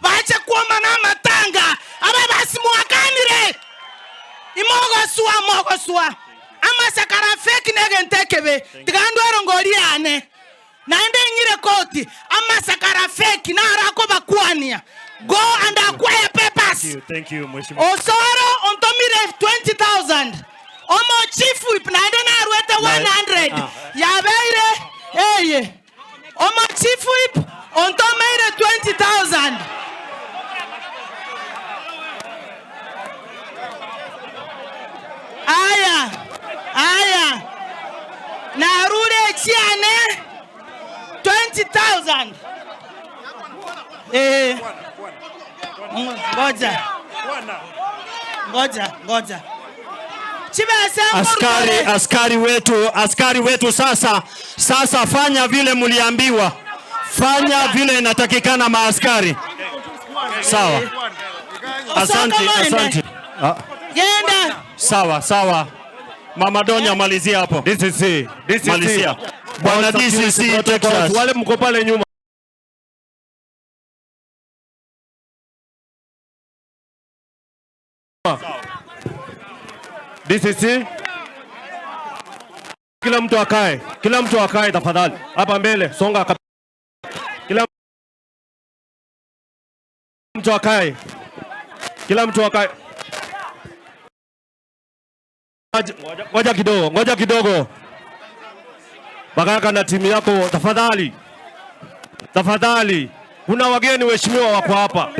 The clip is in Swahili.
Bache kuoma na matanga aba basi muakanire imogosua ama sakara fake negentekebe tigandwero ngoriane naende nyire koti ama sakara fake na arako bakwania go and acquire papers. Thank you Mheshimiwa. Osoro ontomire 20,000 omo chief whip naende na arwete 100 yabeire eye omo chief whip ontomire 20,000. Aya. Narure chiane 20,000. Ngoja. Askari wetu sasa fanya vile muliambiwa. Fanya vile inatakikana maaskari. Sawa. Asante. Genda. Sawa. Mama Donya malizia hapo. DCC. Malizia. Bwana DCC Texas. Wale mko pale nyuma. DCC. Kila mtu akae tafadhali. Hapa mbele, songa. Kila mtu akae. Ngoja kidogo. Baraka na timu yako tafadhali. Kuna wageni waheshimiwa wako hapa.